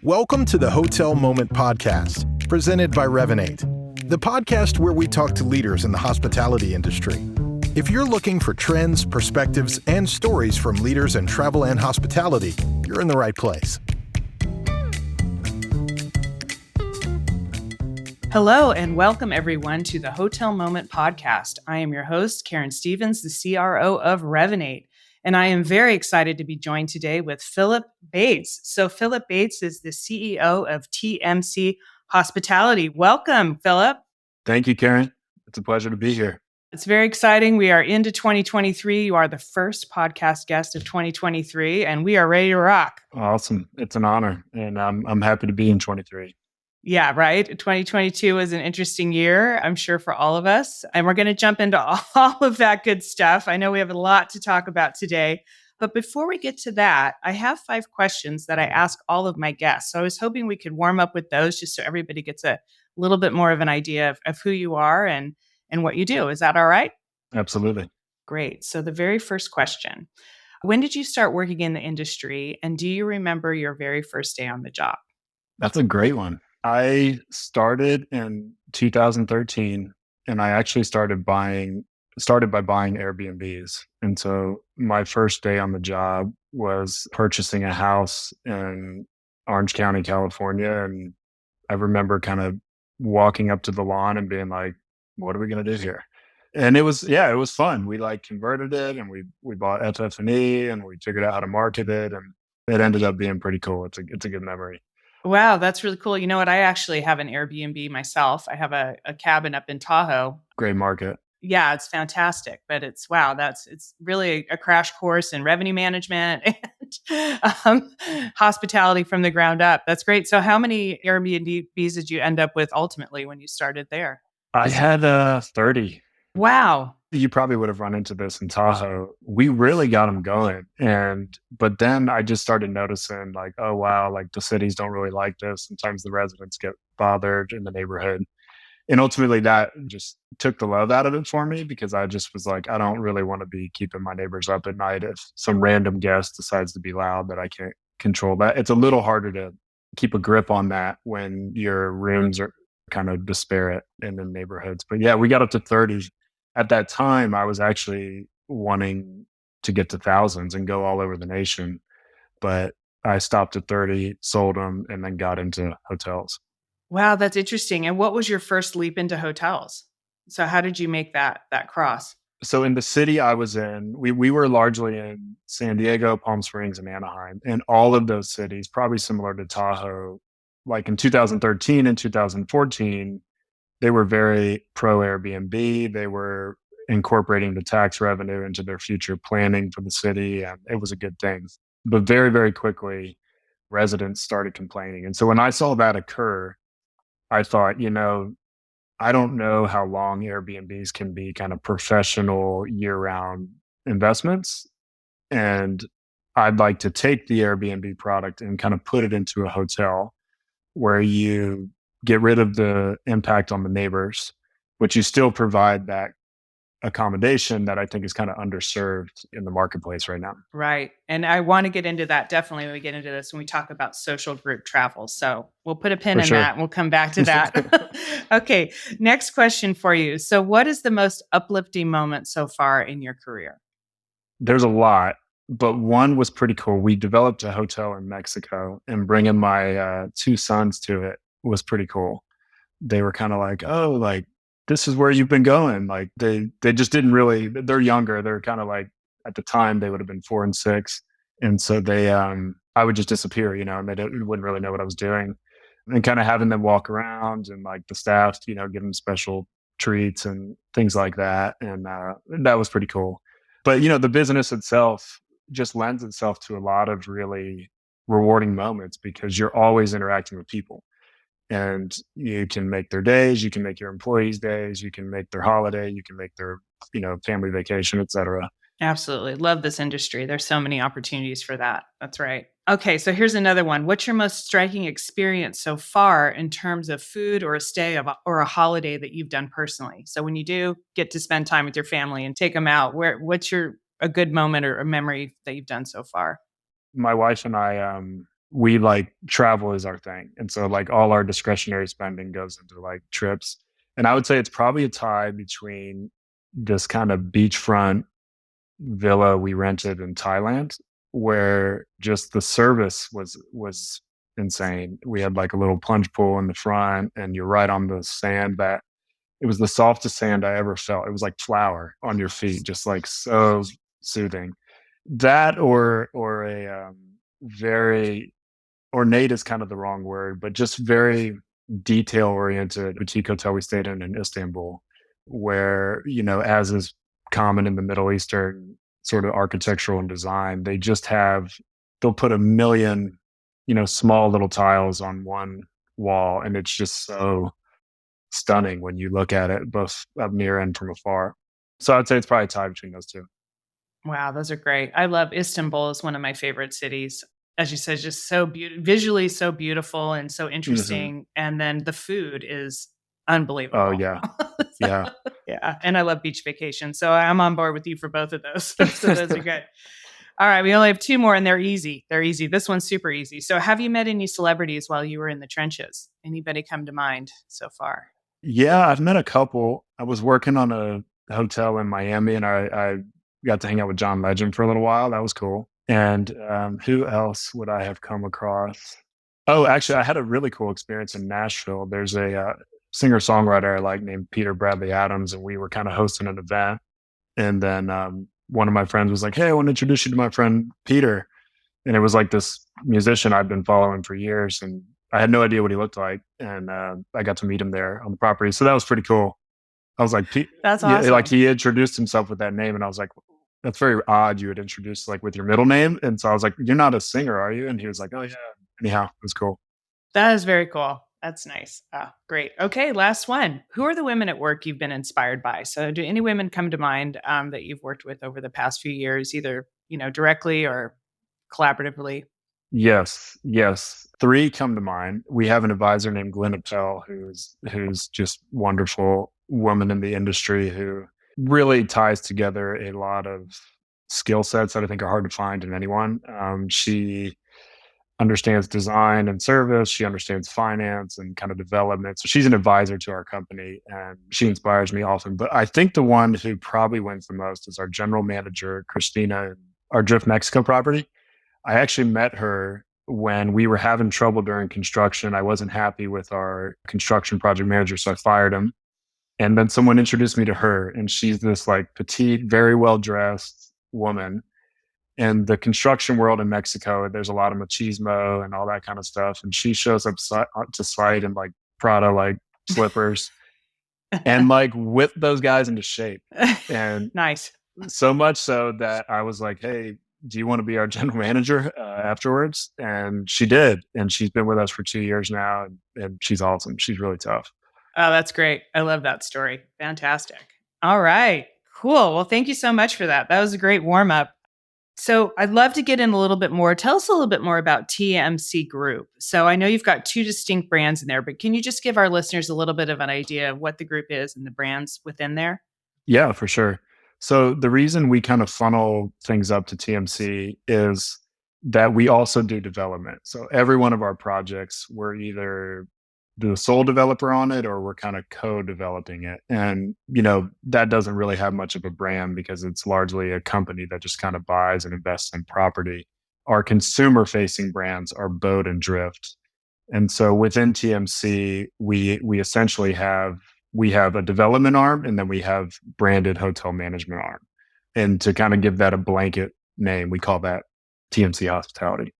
Welcome to the Hotel Moment Podcast, presented by Revinate, the podcast where we talk to leaders in the hospitality industry. If you're looking for trends, perspectives, and stories from leaders in travel and hospitality, you're in the right place. Hello, and welcome everyone to the Hotel Moment Podcast. I am your host, Karen Stevens, the CRO of Revinate. And I am very excited to be joined today with Philip Bates. So Philip Bates is the CEO of TMC Hospitality. Welcome, Philip. Thank you, Karen. It's a pleasure to be here. It's very exciting. We are into 2023. You are the first podcast guest of 2023, and we are ready to rock. Awesome. It's an honor, and I'm happy to be in 23. Yeah, right. 2022 was an interesting year, I'm sure, for all of us. And we're going to jump into all of that good stuff. I know we have a lot to talk about today. But before we get to that, I have 5 questions that I ask all of my guests. So I was hoping we could warm up with those just so everybody gets a little bit more of an idea of who you are and what you do. Is that all right? Absolutely. Great. So the very first question, when did you start working in the industry? And do you remember your very first day on the job? That's a great one. I started in 2013, and I actually started by buying Airbnbs. And so my first day on the job was purchasing a house in Orange County, California. And I remember kind of walking up to the lawn and being like, what are we going to do here? And it was fun. We converted it, and we bought FF&E, and we figured out how to market it, and it ended up being pretty cool. It's a good memory. Wow, that's really cool. You know what? I actually have an Airbnb myself. I have a cabin up in Tahoe. Great market. Yeah, it's fantastic. But it's really a crash course in revenue management and hospitality from the ground up. That's great. So how many Airbnbs did you end up with ultimately when you started there? I had 30. Wow. You probably would have run into this in Tahoe. We really got them going. But then I just started noticing oh, wow, the cities don't really like this. Sometimes the residents get bothered in the neighborhood. And ultimately that just took the love out of it for me, because I just was like, I don't really want to be keeping my neighbors up at night if some random guest decides to be loud that I can't control that. It's a little harder to keep a grip on that when your rooms are kind of disparate in the neighborhoods. But yeah, we got up to 30. At that time, I was actually wanting to get to thousands and go all over the nation. But I stopped at 30, sold them, and then got into hotels. Wow, that's interesting. And what was your first leap into hotels? So how did you make that cross? So in the city I was in, we were largely in San Diego, Palm Springs, and Anaheim. And all of those cities, probably similar to Tahoe, in 2013 and 2014, they were very pro Airbnb. They were incorporating the tax revenue into their future planning for the city, and it was a good thing. But very, very quickly, residents started complaining. And so when I saw that occur, I thought, I don't know how long Airbnbs can be kind of professional year-round investments. And I'd like to take the Airbnb product and kind of put it into a hotel where you get rid of the impact on the neighbors, but you still provide that accommodation that I think is kind of underserved in the marketplace right now. Right. And I want to get into that definitely when we get into this, when we talk about social group travel. So we'll put a pin in that and we'll come back to that. Okay. Next question for you. So what is the most uplifting moment so far in your career? There's a lot, but one was pretty cool. We developed a hotel in Mexico, and bringing my 2 sons to it was pretty cool. They were kind of like, oh, this is where you've been going. They just didn't really, they're younger. They're kind of at the time they would have been 4 and 6. And so I would just disappear, and they wouldn't really know what I was doing. And kind of having them walk around, and the staff, give them special treats and things like that. And that was pretty cool. But, the business itself just lends itself to a lot of really rewarding moments, because you're always interacting with people. And you can make their days, you can make your employees' days, you can make their holiday, you can make their, family vacation, et cetera. Absolutely. Love this industry. There's so many opportunities for that. That's right. Okay. So here's another one. What's your most striking experience so far in terms of food or a stay or a holiday that you've done personally? So when you do get to spend time with your family and take them out, what's a good moment or a memory that you've done so far? My wife and I we like travel is our thing. And so like all our discretionary spending goes into like trips. And I would say it's probably a tie between this kind of beachfront villa we rented in Thailand, where just the service was insane. We had like a little plunge pool in the front, and you're right on the sand that it was the softest sand I ever felt. It was like flour on your feet, just like so soothing. That or a very ornate is kind of the wrong word, but just very detail oriented boutique hotel we stayed in Istanbul, where, as is common in the Middle Eastern sort of architectural and design, they'll put a million, small little tiles on one wall. And it's just so stunning when you look at it, both up near and from afar. So I'd say it's probably a tie between those two. Wow, those are great. I love Istanbul is one of my favorite cities. As you said, just so visually so beautiful and so Hmm. interesting. And then the food is Oh unbelievable. yeah. Yeah. Yeah. And I love beach vacation. So I'm on board with you for both of those. So those are good. All right. We only have two more and they're easy. They're easy. This one's super easy. So have you met any celebrities while you were in the trenches? Anybody come to mind so far? Yeah, I've met a couple. I was working on a hotel in Miami, and I got to hang out with John Legend for a little while. That was cool. And who else would I have come across? Oh, actually, I had a really cool experience in Nashville. There's a singer songwriter I like named Peter Bradley Adams, and we were kind of hosting an event. And then one of my friends was like, "Hey, I want to introduce you to my friend Peter." And it was like this musician I'd been following for years, and I had no idea what he looked like, and I got to meet him there on the property, so that was pretty cool. I was like, That's yeah, like awesome. he introduced himself with that name, and I was like, "That's very odd. You would introduce like with your middle name." And so I was like, "You're not a singer, are you?" And he was like, "Oh yeah." Anyhow, it was cool. That is very cool. That's nice. Ah, great. Okay, last one. Who are the women at work you've been inspired by? So, do any women come to mind that you've worked with over the past few years, either directly or collaboratively? Yes, yes. Three come to mind. We have an advisor named Glenn Appel, who's just wonderful woman in the industry who really ties together a lot of skill sets that I think are hard to find in anyone. She understands design and service. She understands finance and kind of development. So she's an advisor to our company, and she inspires me often. But I think the one who probably wins the most is our general manager, Christina, our Drift Mexico property. I actually met her when we were having trouble during construction. I wasn't happy with our construction project manager, so I fired him. And then someone introduced me to her, and she's this like petite, very well dressed woman. In the construction world in Mexico, there's a lot of machismo and all that kind of stuff. And she shows up to site in like Prada like slippers and like whip those guys into shape. And Nice. so much so that I was like, "Hey, do you want to be our general manager afterwards?" And she did. And she's been with us for 2 years now. And she's awesome. She's really tough. Oh, that's great. I love that story. Fantastic. All right. Cool. Well, thank you so much for that. That was a great warm up. So, I'd love to get in a little bit more. Tell us a little bit more about TMC Group. So, I know you've got two distinct brands in there, but can you just give our listeners a little bit of an idea of what the group is and the brands within there? Yeah, for sure. So the reason we kind of funnel things up to TMC is that we also do development. So every one of our projects, we're either the sole developer on it or we're kind of co-developing it. And, that doesn't really have much of a brand because it's largely a company that just kind of buys and invests in property. Our consumer facing brands are Boat and Drift. And so within TMC, we essentially have a development arm, and then we have branded hotel management arm. And to kind of give that a blanket name, we call that TMC Hospitality.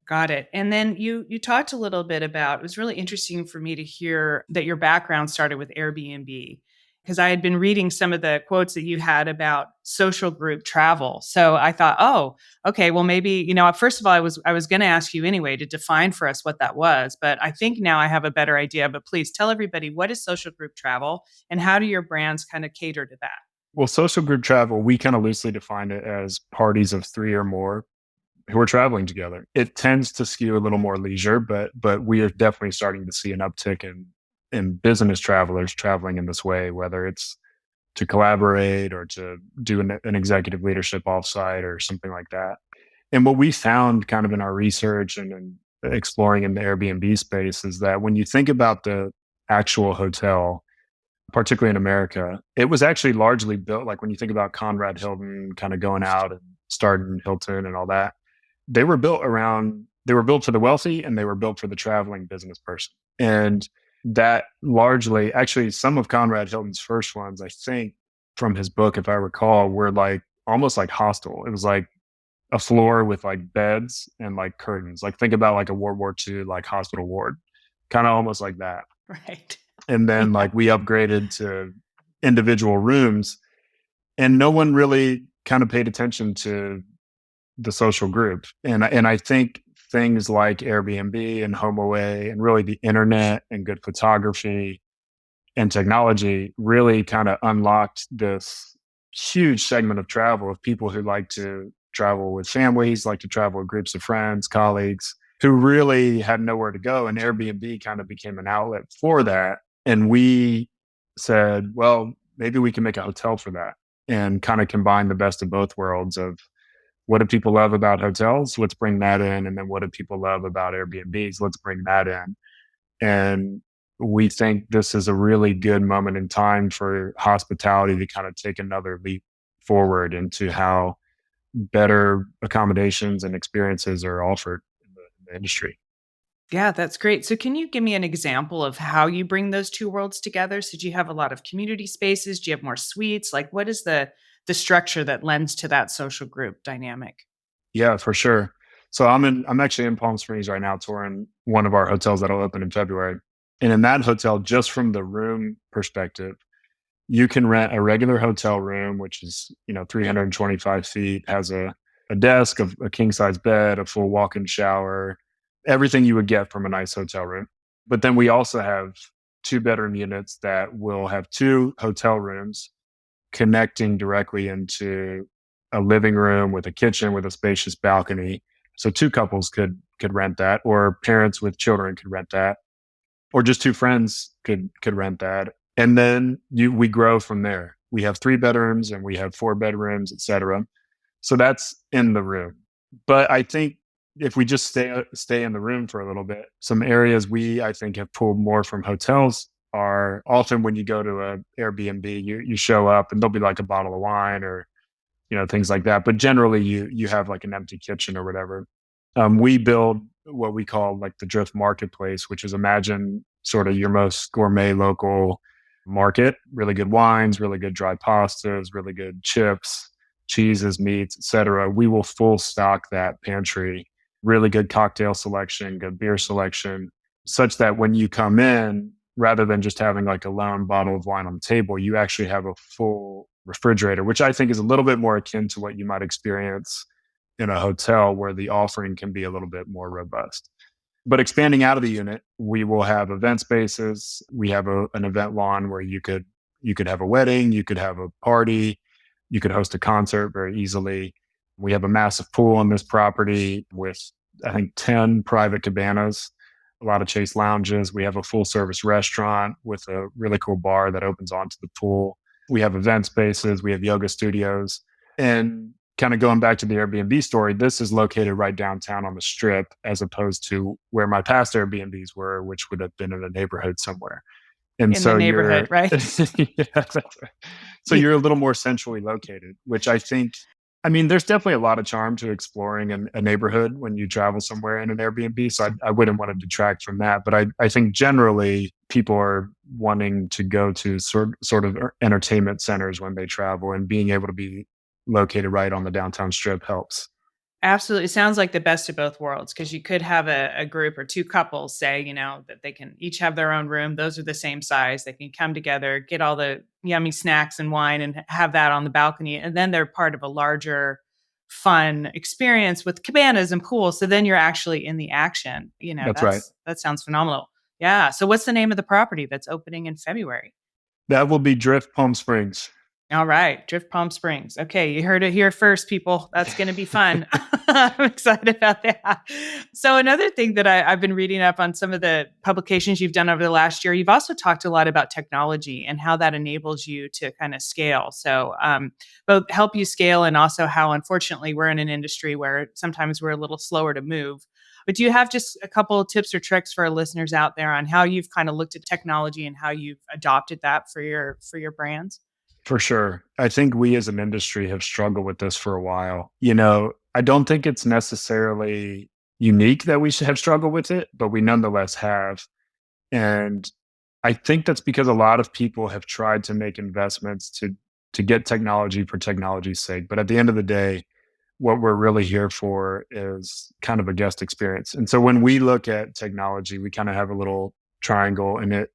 Got it. And then you talked a little bit about, it was really interesting for me to hear that your background started with Airbnb, because I had been reading some of the quotes that you had about social group travel. So I thought, oh, okay, well maybe, first of all, I was going to ask you anyway to define for us what that was, but I think now I have a better idea. But please tell everybody, what is social group travel and how do your brands kind of cater to that? Well, social group travel, we kind of loosely define it as parties of three or more who are traveling together. It tends to skew a little more leisure, but we are definitely starting to see an uptick in business travelers traveling in this way, whether it's to collaborate or to do an executive leadership offsite or something like that. And what we found kind of in our research and in exploring in the Airbnb space is that when you think about the actual hotel, particularly in America, it was actually largely built like when you think about Conrad Hilton kind of going out and starting Hilton and all that, they were built for the wealthy and they were built for the traveling business person. And that largely, actually, some of Conrad Hilton's first ones, I think from his book, if I recall, were like almost like hostel. It was like a floor with like beds and like curtains. Like think about like a World War II like hospital ward, kind of almost like that. Right. And then Yeah. like we upgraded to individual rooms, and no one really kind of paid attention to the social group. And I think things like Airbnb and HomeAway and really the internet and good photography and technology really kind of unlocked this huge segment of travel of people who like to travel with families, like to travel with groups of friends, colleagues who really had nowhere to go. And Airbnb kind of became an outlet for that. And we said, well, maybe we can make a hotel for that and kind of combine the best of both worlds of what do people love about hotels? Let's bring that in. And then what do people love about Airbnbs? Let's bring that in. And we think this is a really good moment in time for hospitality to kind of take another leap forward into how better accommodations and experiences are offered in the industry. Yeah, that's great. So can you give me an example of how you bring those two worlds together? So do you have a lot of community spaces? Do you have more suites? Like what is the structure that lends to that social group dynamic? Yeah, for sure. So I'm actually in Palm Springs right now touring one of our hotels that'll open in February. And in that hotel, just from the room perspective, you can rent a regular hotel room, which is, 325 feet, has a desk, a king size bed, a full walk in shower, everything you would get from a nice hotel room. But then we also have 2 bedroom units that will have 2 hotel rooms connecting directly into a living room with a kitchen with a spacious balcony. So 2 couples could rent that, or parents with children could rent that, or just 2 friends could rent that. And then we grow from there. We have 3 bedrooms and we have 4 bedrooms, et cetera. So that's in the room. But I think if we just stay in the room for a little bit, some areas we I think have pulled more from hotels are often when you go to a Airbnb, you show up and there'll be like a bottle of wine or things like that. But generally, you have like an empty kitchen or whatever. We build what we call like the Drift Marketplace, which is imagine sort of your most gourmet local market, really good wines, really good dry pastas, really good chips, cheeses, meats, etc. We will full stock that pantry, really good cocktail selection, good beer selection, such that when you come in, rather than just having like a lone bottle of wine on the table, you actually have a full refrigerator, which I think is a little bit more akin to what you might experience in a hotel where the offering can be a little bit more robust. But expanding out of the unit, we will have event spaces. We have an event lawn where you could have a wedding, you could have a party, you could host a concert very easily. We have a massive pool on this property with I think 10 private cabanas, a lot of chase lounges. We have a full service restaurant with a really cool bar that opens onto the pool. We have event spaces, we have yoga studios. And kind of going back to the Airbnb story, this is located right downtown on the strip, as opposed to where my past Airbnbs were, which would have been in a neighborhood somewhere. And In the so neighborhood, you're, right? yeah, that's right. So you're a little more centrally located, which I mean, there's definitely a lot of charm to exploring a neighborhood when you travel somewhere in an Airbnb. So I wouldn't want to detract from that. But I think generally people are wanting to go to sort of entertainment centers when they travel, and being able to be located right on the downtown strip helps. Absolutely. It sounds like the best of both worlds because you could have a group or two couples say, that they can each have their own room. Those are the same size. They can come together, get all the yummy snacks and wine and have that on the balcony. And then they're part of a larger fun experience with cabanas and pools. So then you're actually in the action. That's right. That sounds phenomenal. Yeah. So what's the name of the property that's opening in February? That will be Drift Palm Springs. All right, Drift Palm Springs. Okay, you heard it here first, people. That's going to be fun. I'm excited about that. So another thing that I've been reading up on some of the publications you've done over the last year, you've also talked a lot about technology and how that enables you to kind of scale. So both help you scale and also how, unfortunately, we're in an industry where sometimes we're a little slower to move. But do you have just a couple of tips or tricks for our listeners out there on how you've kind of looked at technology and how you've adopted that for your brands? For sure. I think we as an industry have struggled with this for a while. I don't think it's necessarily unique that we should have struggled with it, but we nonetheless have. And I think that's because a lot of people have tried to make investments to get technology for technology's sake. But at the end of the day, what we're really here for is kind of a guest experience. And so when we look at technology, we kind of have a little triangle, and it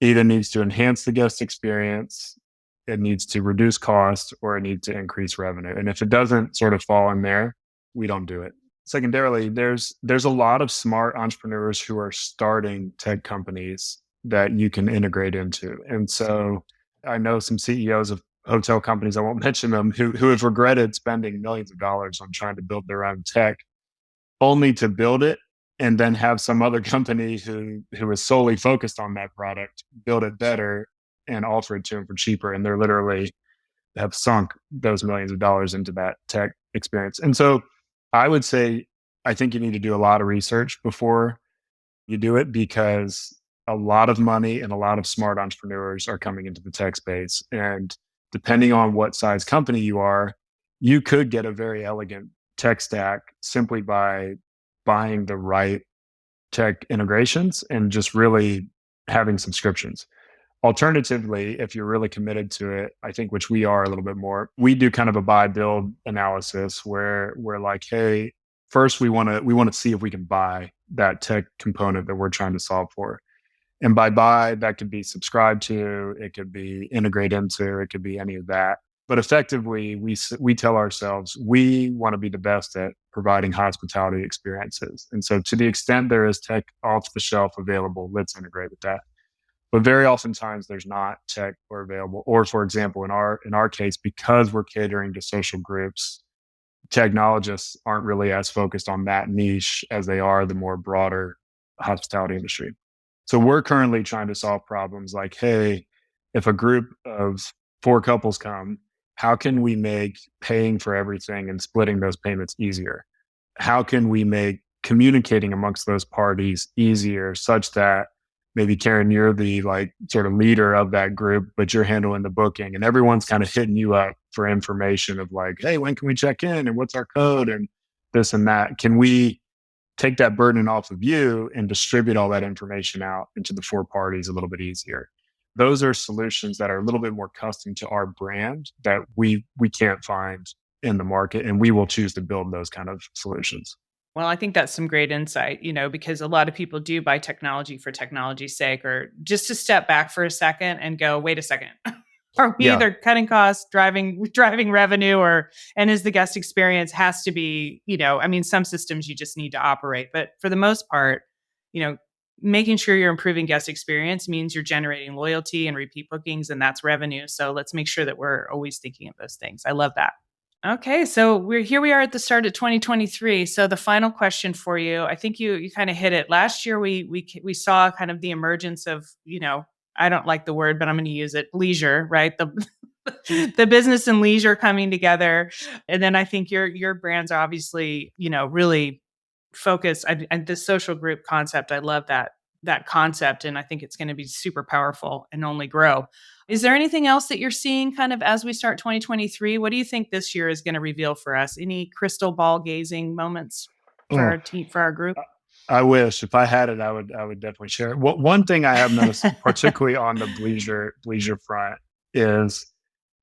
either needs to enhance the guest experience, it needs to reduce cost, or it needs to increase revenue. And if it doesn't sort of fall in there, we don't do it. Secondarily, there's a lot of smart entrepreneurs who are starting tech companies that you can integrate into. And so I know some CEOs of hotel companies, I won't mention them, who have regretted spending millions of dollars on trying to build their own tech, only to build it and then have some other company who is solely focused on that product build it better and offer it to them for cheaper. And they're literally have sunk those millions of dollars into that tech experience. And so I would say, I think you need to do a lot of research before you do it, because a lot of money and a lot of smart entrepreneurs are coming into the tech space. And depending on what size company you are, you could get a very elegant tech stack simply by buying the right tech integrations and just really having subscriptions. Alternatively, if you're really committed to it, I think, which we are a little bit more, we do kind of a buy build analysis where we're like, hey, first we want to see if we can buy that tech component that we're trying to solve for. And by buy, that could be subscribe to, it could be integrate into, it could be any of that. But effectively, we tell ourselves we want to be the best at providing hospitality experiences. And so to the extent there is tech off the shelf available, let's integrate with that. But very oftentimes there's not tech or available. Or for example, in our case, because we're catering to social groups, technologists aren't really as focused on that niche as they are the more broader hospitality industry. So we're currently trying to solve problems like, hey, if a group of 4 couples come, how can we make paying for everything and splitting those payments easier? How can we make communicating amongst those parties easier such that maybe, Karen, you're the sort of leader of that group, but you're handling the booking and everyone's kind of hitting you up for information of like, hey, when can we check in and what's our code and this and that? Can we take that burden off of you and distribute all that information out into the 4 parties a little bit easier? Those are solutions that are a little bit more custom to our brand that we can't find in the market, and we will choose to build those kind of solutions. Well, I think that's some great insight, because a lot of people do buy technology for technology's sake, or just to step back for a second and go, wait a second. Are we either cutting costs, driving revenue, and is the guest experience has to be, some systems you just need to operate. But for the most part, making sure you're improving guest experience means you're generating loyalty and repeat bookings, and that's revenue. So let's make sure that we're always thinking of those things. I love that. Okay, so we are at the start of 2023. So the final question for you, I think you kind of hit it. Last year we saw kind of the emergence of, I don't like the word, but I'm going to use it, leisure, right? The business and leisure coming together. And then I think your brands are obviously, really focused. And the social group concept, I love that concept. And I think it's going to be super powerful and only grow. Is there anything else that you're seeing kind of as we start 2023? What do you think this year is going to reveal for us? Any crystal ball gazing moments for our team, for our group? I wish. If I had it, I would definitely share it. One thing I have noticed, particularly on the leisure front, is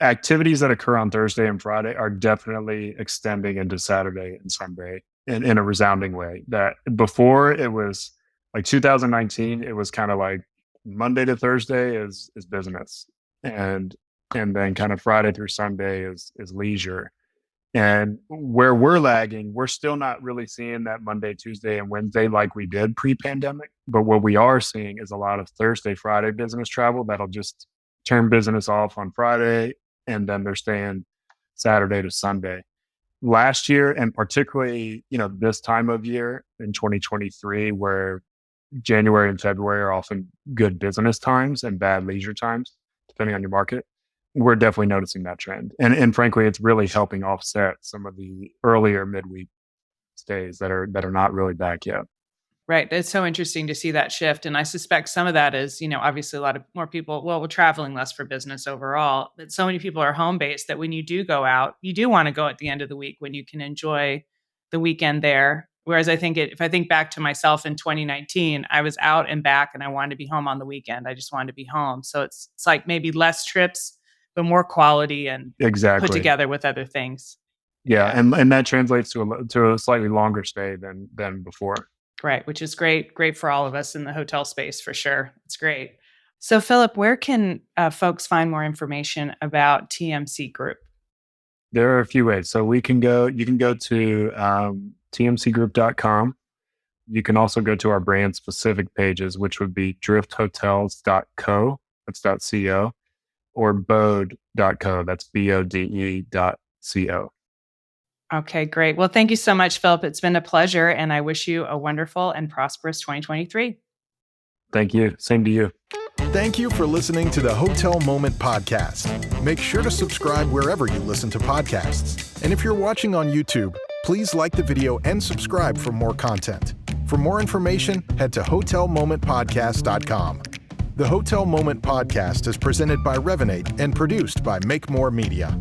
activities that occur on Thursday and Friday are definitely extending into Saturday and Sunday in a resounding way. That before, it was like 2019, it was kind of like Monday to Thursday is business, and then kind of Friday through Sunday is leisure. And where we're lagging, we're still not really seeing that Monday, Tuesday, and Wednesday like we did pre-pandemic. But what we are seeing is a lot of Thursday, Friday business travel that'll just turn business off on Friday, and then they're staying Saturday to Sunday. Last year, and particularly, this time of year in 2023, where January and February are often good business times and bad leisure times, depending on your market, we're definitely noticing that trend. And frankly, it's really helping offset some of the earlier midweek stays that are not really back yet. Right. It's so interesting to see that shift. And I suspect some of that is, obviously a lot of more people, well, we're traveling less for business overall, but so many people are home based that when you do go out, you do want to go at the end of the week when you can enjoy the weekend there. Whereas if I think back to myself in 2019, I was out and back and I wanted to be home on the weekend. I just wanted to be home. So it's like maybe less trips, but more quality and Exactly. put together with other things. Yeah. And that translates to a slightly longer stay than before. Right, which is great for all of us in the hotel space for sure. It's great. So, Philip, where can folks find more information about TMC Group? There are a few ways. So you can go to tmcgroup.com. You can also go to our brand specific pages, which would be drifthotels.co, that's .co, or bode.co, that's BODE.co. Okay, great. Well, thank you so much, Philip. It's been a pleasure, and I wish you a wonderful and prosperous 2023. Thank you. Same to you. Thank you for listening to the Hotel Moment Podcast. Make sure to subscribe wherever you listen to podcasts. And if you're watching on YouTube, please like the video and subscribe for more content. For more information, head to hotelmomentpodcast.com. The Hotel Moment Podcast is presented by Revinate and produced by Make More Media.